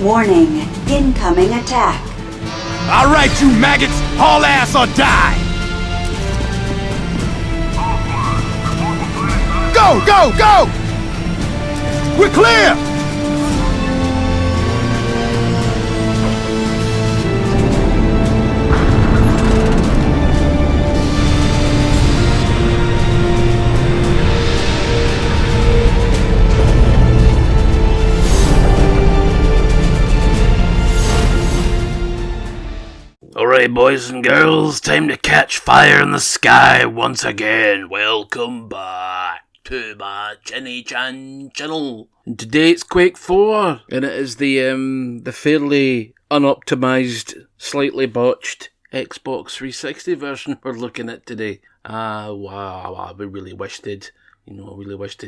Warning, incoming attack. All right, you maggots, haul ass or die! Go, go, go! We're clear! Alright, boys and girls, time to catch fire in the sky once again. Welcome back to my Chinny Chan channel. And today it's Quake 4, and it is the fairly unoptimized, slightly botched Xbox 360 version we're looking at today. Wow, we really wished they'd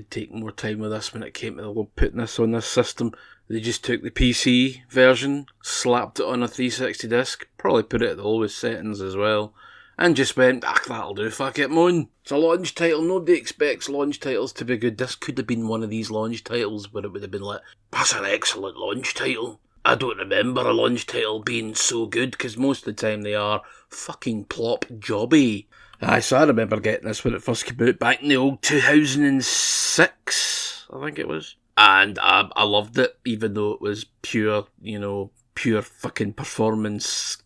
take more time with this when it came to putting this on this system. They just took the PC version, slapped it on a 360 disc, probably put it at the lowest settings as well, and just went, that'll do, fuck it, moon. It's a launch title, nobody expects launch titles to be good. This could have been one of these launch titles where it would have been like, that's an excellent launch title. I don't remember a launch title being so good, because most of the time they are fucking plop jobby. So I remember getting this when it first came out back in the old 2006, I think it was. And I loved it, even though it was pure fucking performance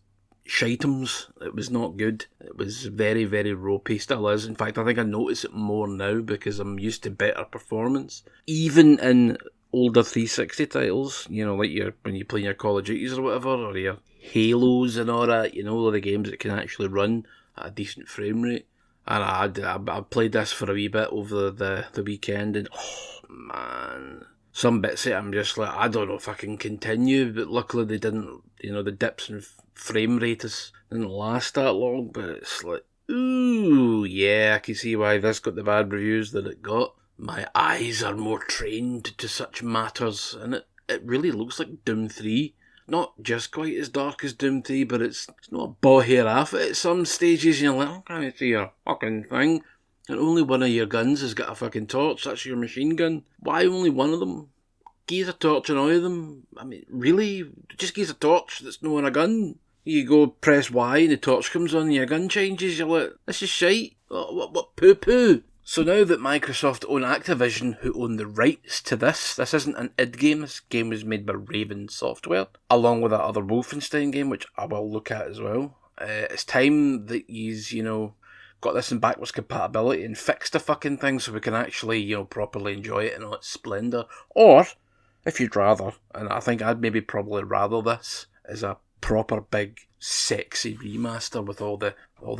shitems. It was not good. It was very, very ropey, still is. In fact, I think I notice it more now because I'm used to better performance. Even in older 360 titles, like when you play your Call of Duties or whatever, or your Halos and all that, the games that can actually run at a decent frame rate. And I played this for a wee bit over the weekend, and oh man, some bits of it I'm just like, I don't know if I can continue, but luckily they didn't, the dips in frame rate didn't last that long, but it's like, ooh, yeah, I can see why this got the bad reviews that it got. My eyes are more trained to such matters, and it really looks like Doom 3. Not just quite as dark as Doom 3, but it's not a ball-hair off it at some stages. You're like, I can't see your fucking thing. And only one of your guns has got a fucking torch. That's your machine gun. Why only one of them? Give a torch on all of them. I mean, really? Just give a torch that's not on a gun. You go press Y and the torch comes on and your gun changes. You're like, this is shite. What poo-poo? So now that Microsoft own Activision, who own the rights to this isn't an id game, this game was made by Raven Software, along with that other Wolfenstein game, which I will look at as well. It's time that he's, got this in backwards compatibility and fixed the fucking thing so we can actually, properly enjoy it in all its splendour. Or, if you'd rather, and I think I'd maybe probably rather this, as a proper big sexy remaster with all the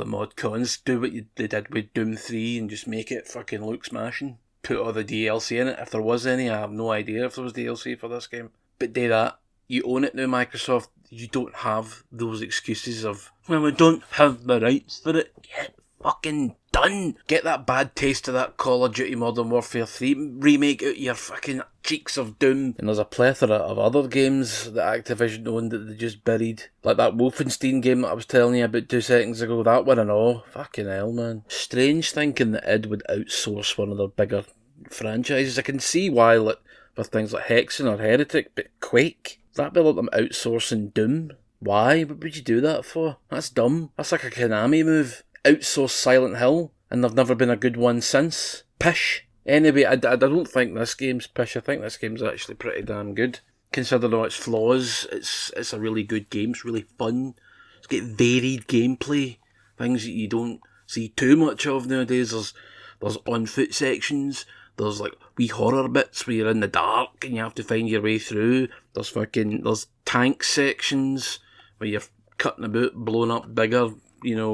mod cons, do what they did with Doom 3 and just make it fucking look smashing. Put all the DLC in it, if there was any. I have no idea if there was DLC for this game. But do that. You own it now, Microsoft. You don't have those excuses of, well, we don't have the rights for it. Get fucking done. Get that bad taste of that Call of Duty Modern Warfare 3 remake out your fucking cheeks of doom. And there's a plethora of other games that Activision owned that they just buried. Like that Wolfenstein game that I was telling you about 2 seconds ago. That one and all. Fucking hell, man. Strange thinking that id would outsource one of their bigger franchises. I can see why, like, with things like Hexen or Heretic, but Quake? That'd be like them outsourcing Doom. Why? What would you do that for? That's dumb. That's like a Konami move. Outsource Silent Hill, and there've never been a good one since. Pish. Anyway, I don't think this game's pish. I think this game's actually pretty damn good. Considering all its flaws, it's a really good game. It's really fun. It's got varied gameplay. Things that you don't see too much of nowadays. There's on-foot sections. There's like wee horror bits where you're in the dark and you have to find your way through. There's tank sections where you're cutting about, blowing up bigger,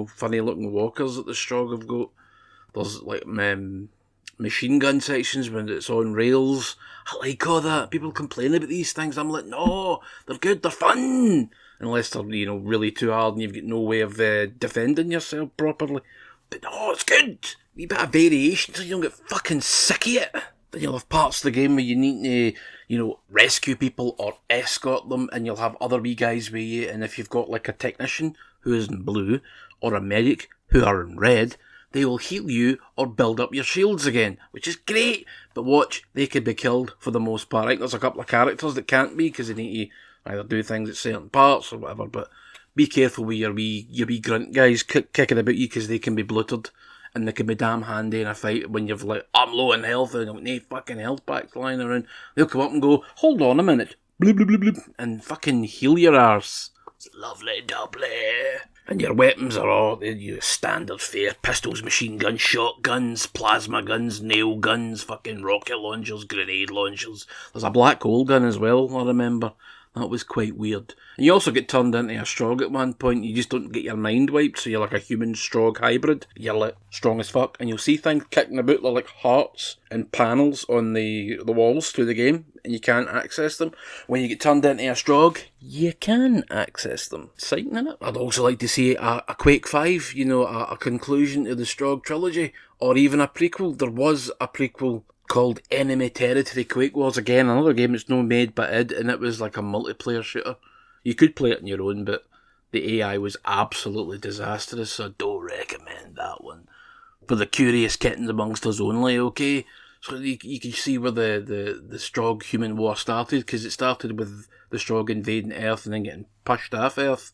funny looking walkers that the Strog have got. There's like machine gun sections when it's on rails. I like all that. People complain about these things. I'm like, no, they're good, they're fun. Unless they're, really too hard and you've got no way of defending yourself properly. But no, it's good. A wee bit of variation so you don't get fucking sick of it. Then you'll have parts of the game where you need to, rescue people or escort them, and you'll have other wee guys with you, and if you've got like a technician who is in blue, or a medic who are in red, they will heal you or build up your shields again, which is great, but watch, they could be killed for the most part. I think there's a couple of characters that can't be, because they need to either do things at certain parts or whatever, but be careful with your wee grunt guys kicking about you, because they can be bloated. And they can be damn handy in a fight when you've like, I'm low in health and I've got no fucking health packs lying around. They'll come up and go, hold on a minute, bloop, bloop, bloop, bloop, and fucking heal your arse. It's lovely doubly. And your weapons are all your standard fare: pistols, machine guns, shotguns, plasma guns, nail guns, fucking rocket launchers, grenade launchers. There's a black hole gun as well, I remember. That was quite weird. And you also get turned into a Strog at one point. You just don't get your mind wiped, so you're like a human Strog hybrid. You're like strong as fuck, and you'll see things kicking about. They're like hearts and panels on the walls through the game, and you can't access them. When you get turned into a Strog, you can access them. Exciting, innit? I'd also like to see a Quake 5, a conclusion to the Strog trilogy, or even a prequel. There was a prequel called Enemy Territory Quake Wars, again, another game that's no made but id, and it was like a multiplayer shooter. You could play it on your own, but the AI was absolutely disastrous, so I don't recommend that one. For the curious kittens amongst us only, okay? So you can see where the Strog human war started, because it started with the Strog invading Earth and then getting pushed off Earth,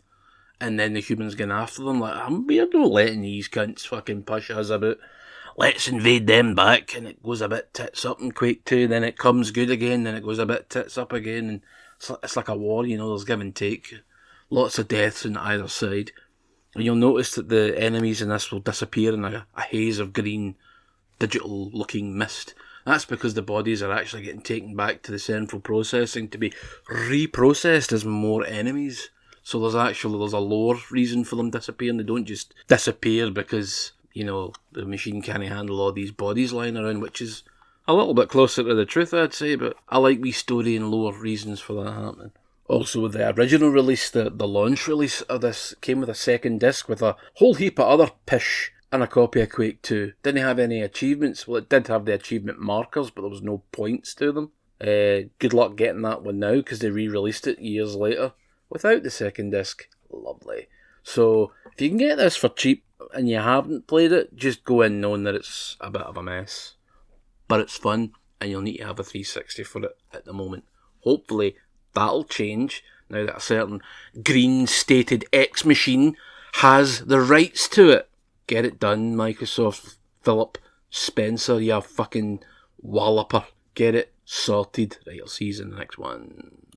and then the humans getting after them, like, we're not letting these cunts fucking push us about. Let's invade them back, and it goes a bit tits up in Quake 2, then it comes good again, then it goes a bit tits up again, and it's like a war, there's give and take. Lots of deaths on either side. And you'll notice that the enemies in this will disappear in a haze of green, digital-looking mist. That's because the bodies are actually getting taken back to the central processing to be reprocessed as more enemies. So there's a lore reason for them disappearing. They don't just disappear because the machine can't handle all these bodies lying around, which is a little bit closer to the truth, I'd say, but I like wee story and lore reasons for that happening. Also, with the original release, the launch release of this came with a second disc with a whole heap of other pish and a copy of Quake 2. Didn't have any achievements. Well, it did have the achievement markers, but there was no points to them. Good luck getting that one now, because they re-released it years later without the second disc. Lovely. So, if you can get this for cheap, and you haven't played it, just go in knowing that it's a bit of a mess. But it's fun, and you'll need to have a 360 for it at the moment. Hopefully, that'll change now that a certain green-stated X machine has the rights to it. Get it done, Microsoft. Philip Spencer, you fucking walloper. Get it sorted. Right, I'll see you in the next one.